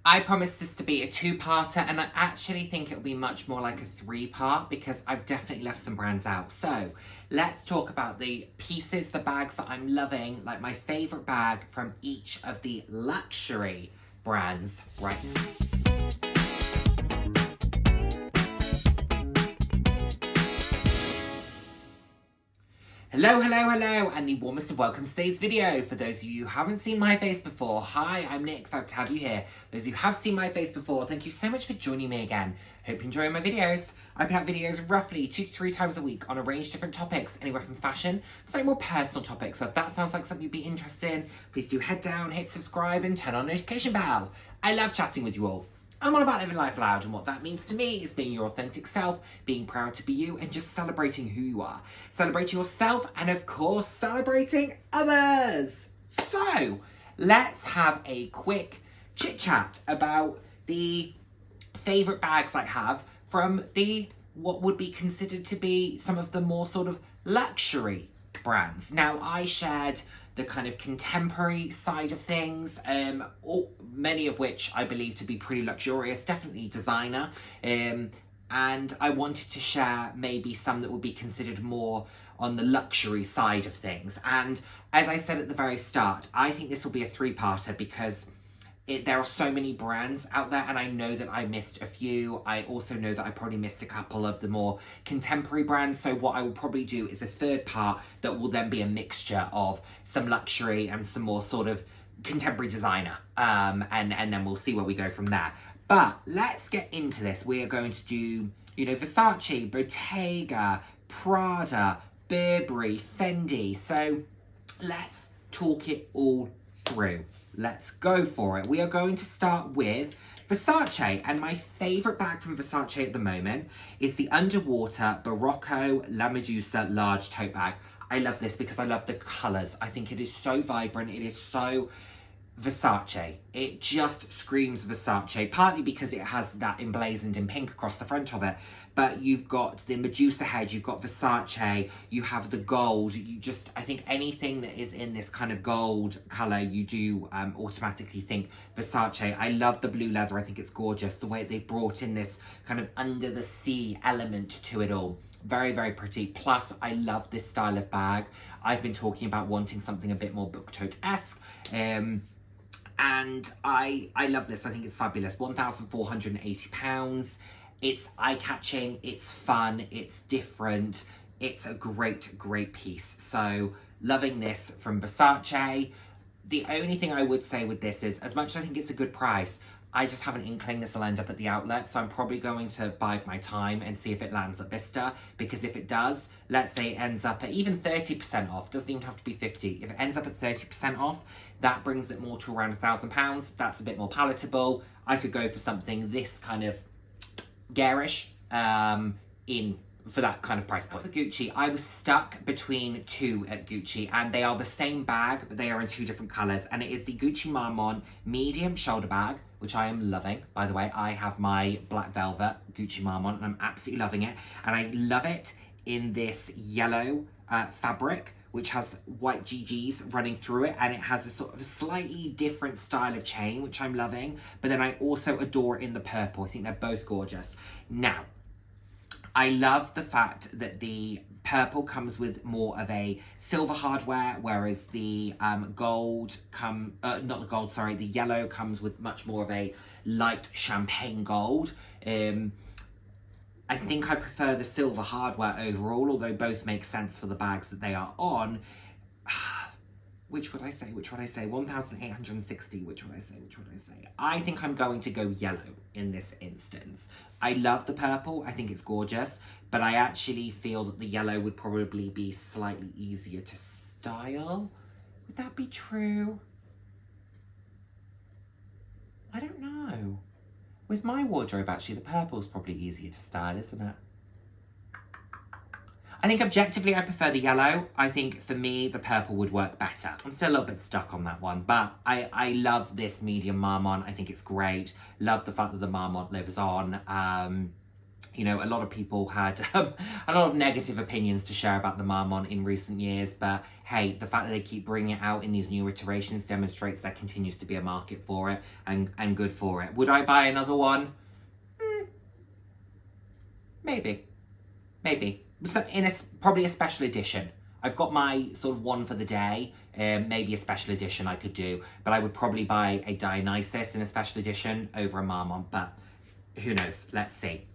I promised this to be a two-parter, and I actually think it'll be much more like a three-part because I've definitely left some brands out. So let's talk about the pieces, the bags that I'm loving, like my favorite bag from each of the luxury brands right now. Hello, hello, hello, and the warmest of welcomes to today's video. For those of you who haven't seen my face before, hi, I'm Nick, glad to have you here. Those who have seen my face before, thank you so much for joining me again. Hope you enjoy my videos. I put out videos roughly 2 to 3 times a week on a range of different topics, anywhere from fashion to slightly more personal topics. So if that sounds like something you'd be interested in, please do head down, hit subscribe, and turn on notification bell. I love chatting with you all. I'm all about living life loud, and what that means to me is being your authentic self, being proud to be you, and just celebrating who you are. Celebrating yourself, and of course, celebrating others. So, let's have a quick chit-chat about the favourite bags I have from what would be considered to be some of the more sort of luxury brands. Now, I shared the kind of contemporary side of things, many of which I believe to be pretty luxurious, definitely designer, and I wanted to share maybe some that would be considered more on the luxury side of things. And as I said at the very start, I think this will be a three-parter because there are so many brands out there, and I know that I missed a few. I also know that I probably missed a couple of the more contemporary brands. So what I will probably do is a third part that will then be a mixture of some luxury and some more sort of contemporary designer. And then we'll see where we go from there. But let's get into this. We are going to do, Versace, Bottega, Prada, Burberry, Fendi. So let's talk it all through. Let's go for it. We are going to start with Versace, and my favourite bag from Versace at the moment is the Underwater Barocco La Medusa large tote bag. I love this because I love the colours. I think it is so vibrant. It is so Versace. It just screams Versace, partly because it has that emblazoned in pink across the front of it, but you've got the Medusa head, you've got Versace, you have the gold. I think anything that is in this kind of gold colour, you do automatically think Versace. I love the blue leather. I think it's gorgeous, the way they've brought in this kind of under the sea element to it all. Very, very pretty. Plus, I love this style of bag. I've been talking about wanting something a bit more book tote-esque. And I love this. I think it's fabulous. £1,480. It's eye-catching, it's fun, it's different. It's a great, great piece. So, loving this from Versace. The only thing I would say with this is, as much as I think it's a good price, I just have an inkling this will end up at the outlet, so I'm probably going to bide my time and see if it lands at Vista, because if it does, let's say it ends up at even 30% off, doesn't even have to be 50. If it ends up at 30% off, that brings it more to around £1,000. That's a bit more palatable. I could go for something this kind of garish for that kind of price point. For Gucci, I was stuck between two at Gucci, and they are the same bag, but they are in two different colours, and it is the Gucci Marmont medium shoulder bag, which I am loving. By the way, I have my black velvet Gucci Marmont, and I'm absolutely loving it, and I love it in this yellow fabric, which has white GGs running through it, and it has a sort of a slightly different style of chain, which I'm loving, but then I also adore it in the purple. I think they're both gorgeous. Now, I love the fact that the purple comes with more of a silver hardware, whereas the the yellow comes with much more of a light champagne gold. I think I prefer the silver hardware overall, although both make sense for the bags that they are on. Which would I say? 1,860. Which would I say? I think I'm going to go yellow in this instance. I love the purple. I think it's gorgeous. But I actually feel that the yellow would probably be slightly easier to style. Would that be true? I don't know. With my wardrobe, actually, the purple's probably easier to style, isn't it? I think objectively I prefer the yellow. I think for me, the purple would work better. I'm still a little bit stuck on that one, but I love this medium Marmont. I think it's great. Love the fact that the Marmont lives on. You know, a lot of people had a lot of negative opinions to share about the Marmont in recent years, but hey, the fact that they keep bringing it out in these new iterations demonstrates there continues to be a market for it, and good for it. Would I buy another one? Maybe. So probably a special edition. I've got my sort of one for the day, maybe a special edition I could do, but I would probably buy a Dionysus in a special edition over a Marmont, but who knows, let's see.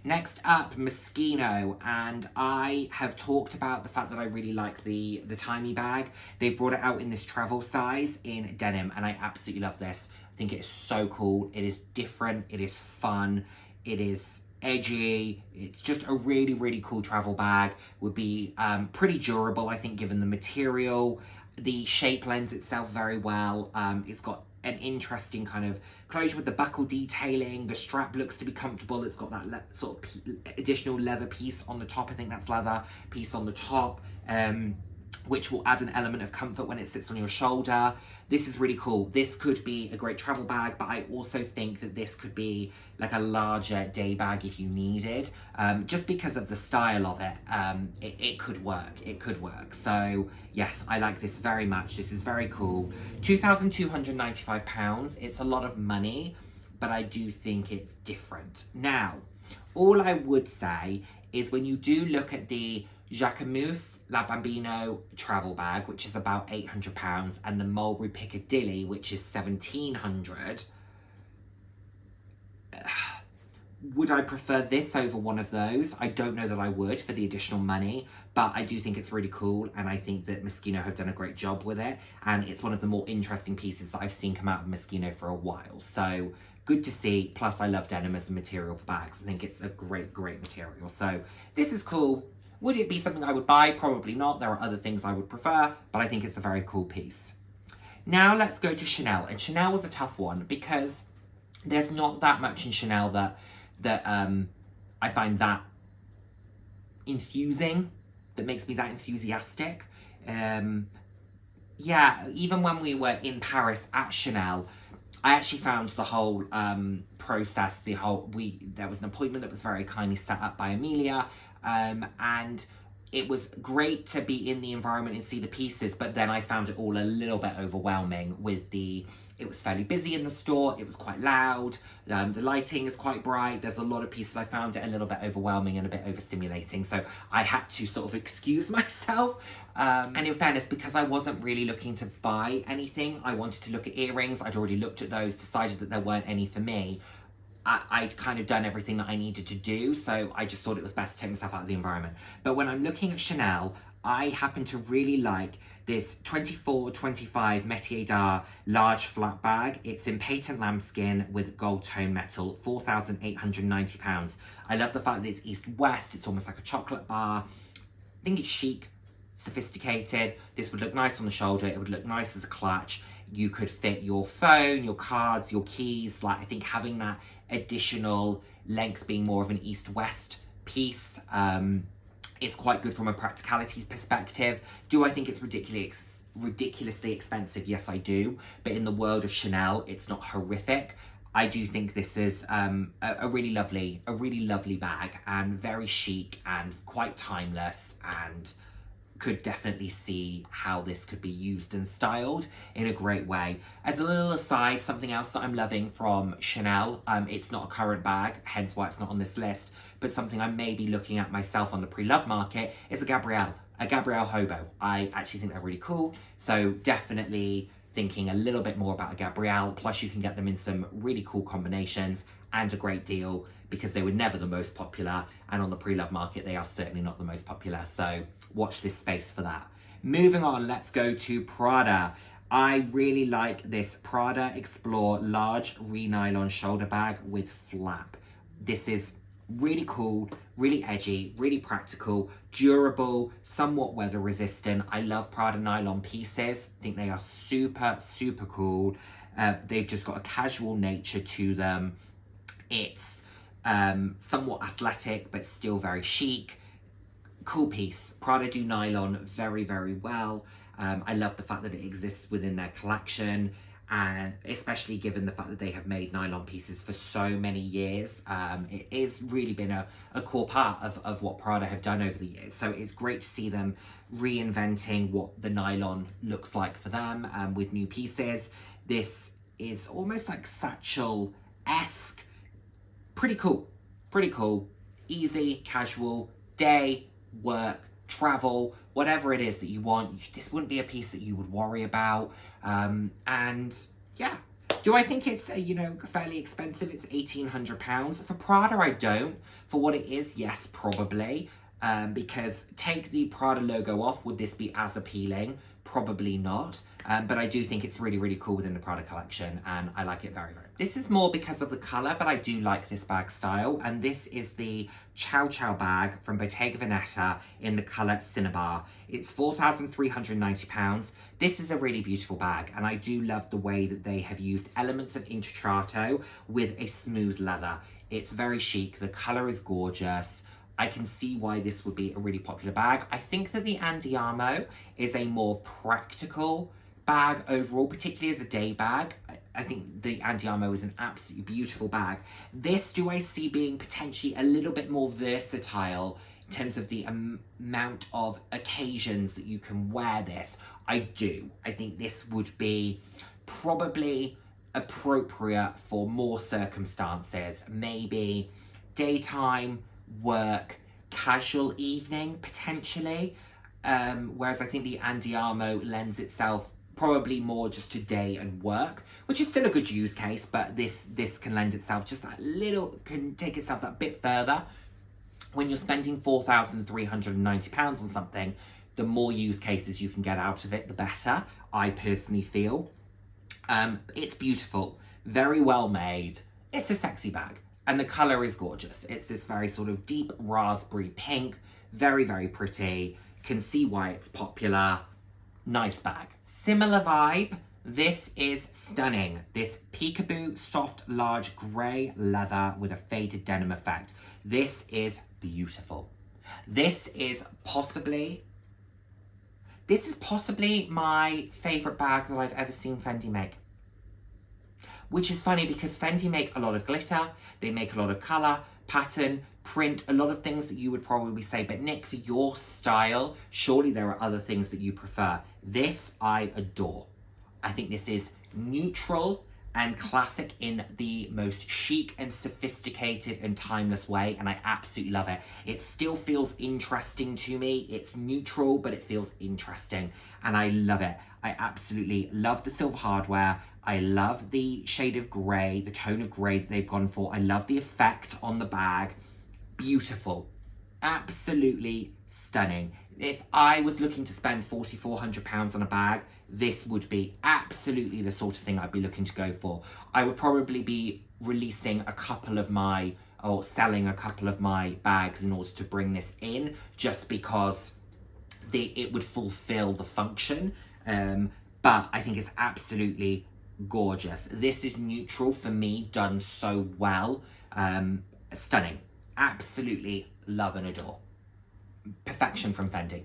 Next up, Moschino, and I have talked about the fact that I really like the tiny bag. They've brought it out in this travel size in denim, and I absolutely love this. I think it is so cool. It is different, it is fun, it is edgy. It's just a really, really cool travel bag. Would be pretty durable, I think, given the material. The shape lends itself very well. It's got an interesting kind of closure with the buckle detailing. The strap looks to be comfortable. It's got that sort of additional leather piece on the top. I think that's leather piece on the top, which will add an element of comfort when it sits on your shoulder. This is really cool. This could be a great travel bag, but I also think that this could be like a larger day bag if you needed, just because of the style of it. It could work. It could work. So yes, I like this very much. This is very cool. £2,295. It's a lot of money, but I do think it's different. Now, all I would say is when you do look at the Jacquemus La Bambino travel bag, which is about £800, and the Mulberry Piccadilly, which is £1,700. Would I prefer this over one of those? I don't know that I would for the additional money, but I do think it's really cool, and I think that Moschino have done a great job with it, and it's one of the more interesting pieces that I've seen come out of Moschino for a while. So good to see. Plus, I love denim as a material for bags. I think it's a great, great material. So this is cool. Would it be something I would buy? Probably not. There are other things I would prefer, but I think it's a very cool piece. Now let's go to Chanel. And Chanel was a tough one because there's not that much in Chanel that I find that enthusing, that makes me that enthusiastic. Yeah, even when we were in Paris at Chanel, I actually found the whole process, there was an appointment that was very kindly set up by Amelia, and it was great to be in the environment and see the pieces, but then I found it all a little bit overwhelming with it was fairly busy in the store, it was quite loud, the lighting is quite bright, there's a lot of pieces. I found it a little bit overwhelming and a bit overstimulating, so I had to sort of excuse myself. And in fairness, because I wasn't really looking to buy anything, I wanted to look at earrings. I'd already looked at those, decided that there weren't any for me. I'd kind of done everything that I needed to do, so I just thought it was best to take myself out of the environment. But when I'm looking at Chanel, I happen to really like this 24-25 Métier d'Art large flat bag. It's in patent lambskin with gold tone metal, £4,890. I love the fact that it's east-west, it's almost like a chocolate bar. I think it's chic, sophisticated. This would look nice on the shoulder, it would look nice as a clutch. You could fit your phone, your cards, your keys. Like, I think having that additional length being more of an east-west piece is quite good from a practicality perspective. Do I think it's ridiculously expensive? Yes, I do. But in the world of Chanel, it's not horrific. I do think this is a really lovely bag, and very chic and quite timeless, and could definitely see how this could be used and styled in a great way. As a little aside, something else that I'm loving from Chanel, it's not a current bag, hence why it's not on this list, but something I may be looking at myself on the pre-love market is a Gabrielle Hobo. I actually think they're really cool, so definitely thinking a little bit more about a Gabrielle, plus you can get them in some really cool combinations and a great deal, because they were never the most popular, and on the pre-love market they are certainly not the most popular, so watch this space for that. Moving on, let's go to Prada. I really like this Prada Explore large re-nylon shoulder bag with flap. This is really cool, really edgy, really practical, durable, somewhat weather resistant. I love Prada nylon pieces. I think they are super, super cool. They've just got a casual nature to them. It's somewhat athletic, but still very chic. Cool piece. Prada do nylon very, very well. I love the fact that it exists within their collection. and especially given the fact that they have made nylon pieces for so many years. It has really been a core part of what Prada have done over the years. So it's great to see them reinventing what the nylon looks like for them with new pieces. This is almost like satchel-esque. Pretty cool, pretty cool. Easy, casual, day, work, travel, whatever it is that you want. This wouldn't be a piece that you would worry about. And yeah, do I think it's, fairly expensive? It's £1,800. For Prada, I don't. For what it is, yes, probably. Because take the Prada logo off, would this be as appealing? Probably not. But I do think it's really, really cool within the Prada collection, and I like it very, very. This is more because of the colour, but I do like this bag style, and this is the Chow Chow bag from Bottega Veneta in the colour Cinnabar. It's £4,390. This is a really beautiful bag, and I do love the way that they have used elements of Intrecciato with a smooth leather. It's very chic, the colour is gorgeous. I can see why this would be a really popular bag. I think that the Andiamo is a more practical bag overall, particularly as a day bag. I think the Andiamo is an absolutely beautiful bag. This do I see being potentially a little bit more versatile in terms of the amount of occasions that you can wear this. I do. I think this would be probably appropriate for more circumstances. Maybe daytime, work, casual evening, potentially. Whereas I think the Andiamo lends itself probably more just to day and work, which is still a good use case, but this can lend itself just that little, can take itself that bit further. When you're spending £4,390 on something, the more use cases you can get out of it, the better, I personally feel. It's beautiful, very well made. It's a sexy bag, and the colour is gorgeous. It's this very sort of deep raspberry pink, very, very pretty. Can see why it's popular. Nice bag. Similar vibe. This is stunning. This peekaboo soft large grey leather with a faded denim effect. This is beautiful. This is possibly my favourite bag that I've ever seen Fendi make. Which is funny because Fendi make a lot of glitter, they make a lot of colour, pattern, print, a lot of things that you would probably say, but Nick, for your style, surely there are other things that you prefer. This I adore. I think this is neutral and classic in the most chic and sophisticated and timeless way, and I absolutely love it. It still feels interesting to me. It's neutral, but it feels interesting, and I love it. I absolutely love the silver hardware. I love the shade of grey, the tone of grey that they've gone for. I love the effect on the bag. Beautiful. Absolutely stunning. If I was looking to spend £4,400 on a bag, this would be absolutely the sort of thing I'd be looking to go for. I would probably be releasing a couple of my, or selling a couple of my bags in order to bring this in, just because it would fulfill the function. But I think it's absolutely gorgeous. This is neutral for me, done so well. Stunning. Absolutely love and adore. Perfection from Fendi.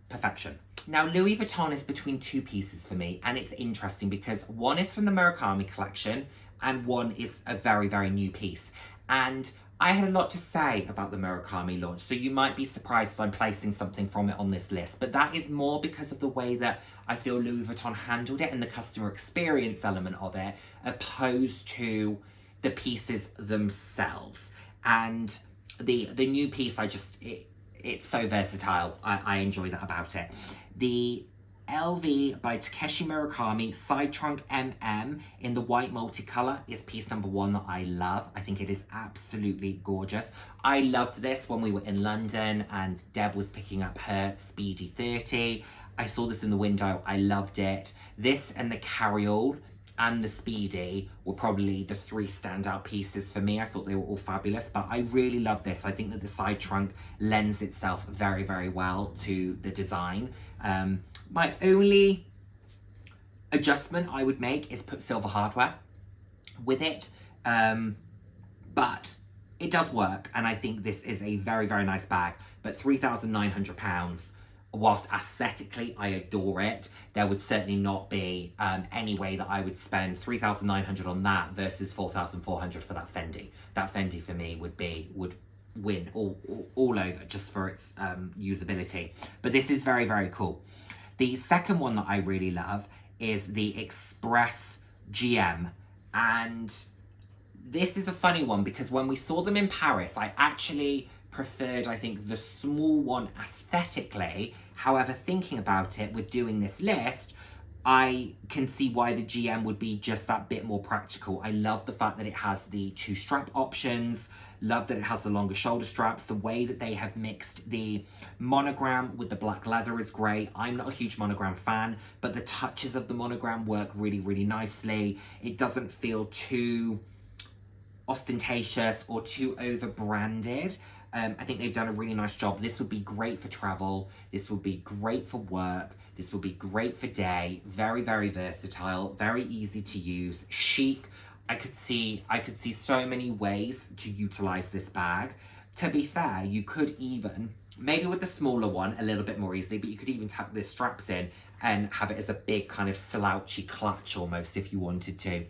Perfection. Now, Louis Vuitton is between two pieces for me, and it's interesting because one is from the Murakami collection and one is a very, very new piece. And I had a lot to say about the Murakami launch, so you might be surprised that I'm placing something from it on this list, but that is more because of the way that I feel Louis Vuitton handled it and the customer experience element of it, opposed to the pieces themselves. And the new piece, it's so versatile. I enjoy that about it. The LV by Takeshi Murakami Side Trunk MM in the white multicolour is piece number one that I love. I think it is absolutely gorgeous. I loved this when we were in London and Deb was picking up her Speedy 30. I saw this in the window. I loved it. This and the Carryall and the Speedy were probably the three standout pieces for me. I thought they were all fabulous, but I really love this. I think that the side trunk lends itself very, very well to the design. My only adjustment I would make is put silver hardware with it, but it does work, and I think this is a very, very nice bag. But £3,900, whilst aesthetically I adore it, there would certainly not be any way that I would spend 3,900 on that versus 4,400 for that Fendi. That Fendi for me would win all over just for its usability. But this is very, very cool. The second one that I really love is the Express GM, and this is a funny one because when we saw them in Paris, I actually preferred, I think, the small one aesthetically. However, thinking about it with doing this list, I can see why the GM would be just that bit more practical. I love the fact that it has the 2 strap options, love that it has the longer shoulder straps. The way that they have mixed the monogram with the black leather is great. I'm not a huge monogram fan, but the touches of the monogram work really, really nicely. It doesn't feel too ostentatious or too over branded. I think they've done a really nice job. This would be great for travel. This would be great for work. This would be great for day. Very, very versatile, very easy to use, chic. I could see so many ways to utilize this bag. To be fair, you could even, maybe with the smaller one a little bit more easily, but you could even tuck the straps in and have it as a big kind of slouchy clutch almost if you wanted to.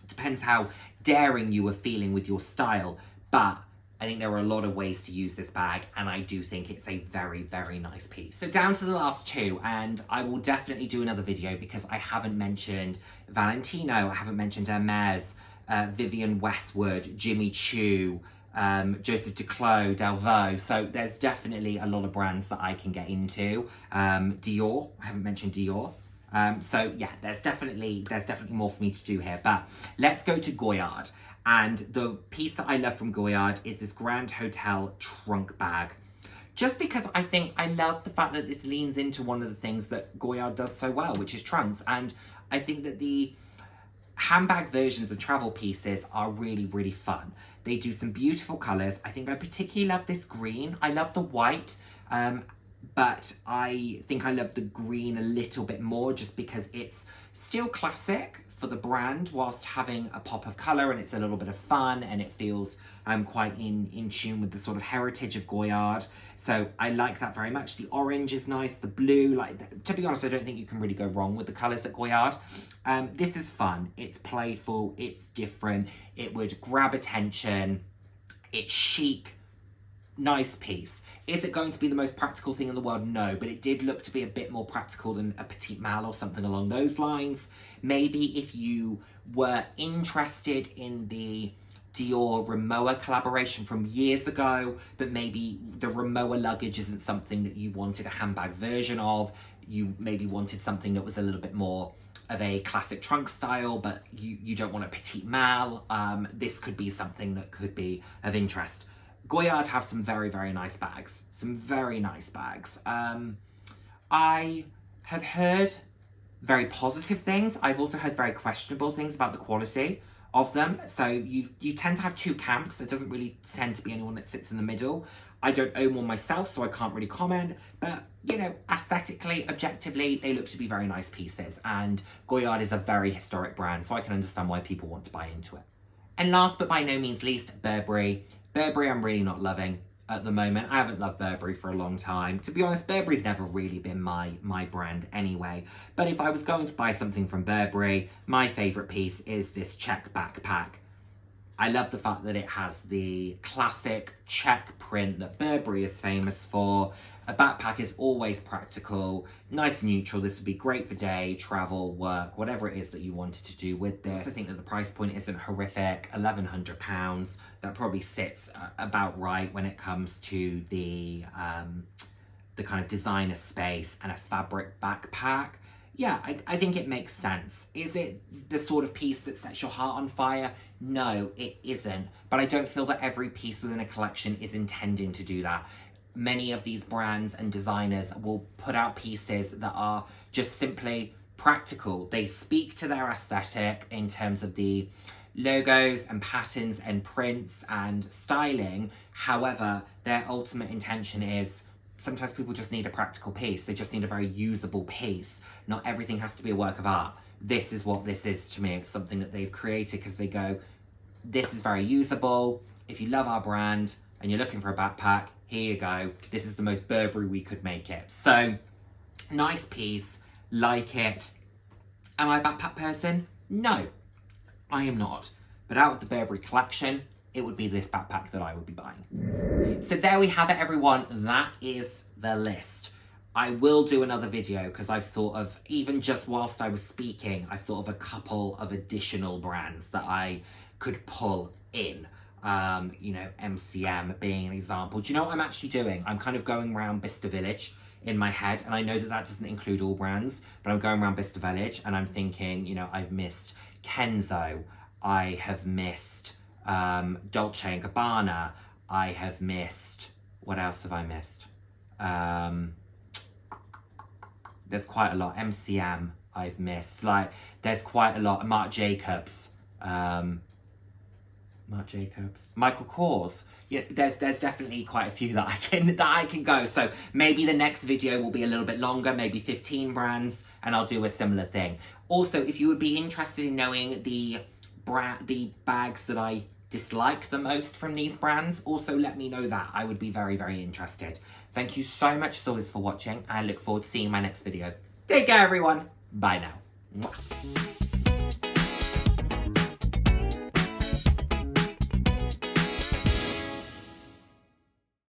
Depends how daring you were feeling with your style, but I think there are a lot of ways to use this bag, and I do think it's a very, very nice piece. So down to the last 2, and I will definitely do another video because I haven't mentioned Valentino, I haven't mentioned Hermes, Vivienne Westwood, Jimmy Choo, Joseph Duclos, Delvaux. So there's definitely a lot of brands that I can get into. Dior, I haven't mentioned Dior. So yeah, there's definitely more for me to do here, but let's go to Goyard. And the piece that I love from Goyard is this Grand Hotel trunk bag. Just because I think I love the fact that this leans into one of the things that Goyard does so well, which is trunks. And I think that the handbag versions of travel pieces are really, really fun. They do some beautiful colours. I think I particularly love this green. I love the white, but I think I love the green a little bit more just because it's still classic for the brand whilst having a pop of colour, and it's a little bit of fun, and it feels quite in tune with the sort of heritage of Goyard. So I like that very much. The orange is nice, the blue, to be honest, I don't think you can really go wrong with the colours at Goyard. This is fun, it's playful, it's different, it would grab attention, it's chic, nice piece. Is it going to be the most practical thing in the world? No, but it did look to be a bit more practical than a Petite Malle or something along those lines. Maybe if you were interested in the Dior Rimowa collaboration from years ago, but maybe the Rimowa luggage isn't something that you wanted a handbag version of, you maybe wanted something that was a little bit more of a classic trunk style, but you don't want a Petite Malle, this could be something that could be of interest. Goyard have some very, very nice bags. Some very nice bags. I have heard very positive things. I've also heard very questionable things about the quality of them. So you tend to have 2 camps. There doesn't really tend to be anyone that sits in the middle. I don't own one myself, so I can't really comment. But, you know, aesthetically, objectively, they look to be very nice pieces. And Goyard is a very historic brand, so I can understand why people want to buy into it. And last but by no means least, Burberry. Burberry I'm really not loving at the moment. I haven't loved Burberry for a long time. To be honest, Burberry's never really been my brand anyway. But if I was going to buy something from Burberry, my favourite piece is this check backpack. I love the fact that it has the classic check print that Burberry is famous for. A backpack is always practical, nice and neutral. This would be great for day, travel, work, whatever it is that you wanted to do with this. I think that the price point isn't horrific, £1,100. That probably sits about right when it comes to the kind of designer space and a fabric backpack. Yeah, I think it makes sense. Is it the sort of piece that sets your heart on fire? No, it isn't. But I don't feel that every piece within a collection is intending to do that. Many of these brands and designers will put out pieces that are just simply practical. They speak to their aesthetic in terms of the logos and patterns and prints and styling. However, their ultimate intention is sometimes people just need a practical piece. They just need a very usable piece. Not everything has to be a work of art. This is what this is to me. It's something that they've created because they go, this is very usable. If you love our brand, and you're looking for a backpack, here you go. This is the most Burberry we could make it. So, nice piece, like it. Am I a backpack person? No, I am not. But out of the Burberry collection, it would be this backpack that I would be buying. So there we have it, everyone. That is the list. I will do another video because I've thought of, even just whilst I was speaking, I thought of a couple of additional brands that I could pull in. You know, MCM being an example. Do you know what I'm actually doing? I'm kind of going around Bicester Village in my head, and I know that that doesn't include all brands, but I'm going around Bicester Village and I'm thinking, you know, I've missed Kenzo, I have missed Dolce & Gabbana, I have missed, what else have I missed? There's quite a lot. MCM I've missed, like there's quite a lot. Marc Jacobs, Michael Kors. Yeah, there's definitely quite a few that I can go. So maybe the next video will be a little bit longer, maybe 15 brands, and I'll do a similar thing. Also, if you would be interested in knowing the bags that I dislike the most from these brands, also let me know that. I would be very, very interested. Thank you so much as always for watching. I look forward to seeing my next video. Take care, everyone. Bye now. Mwah.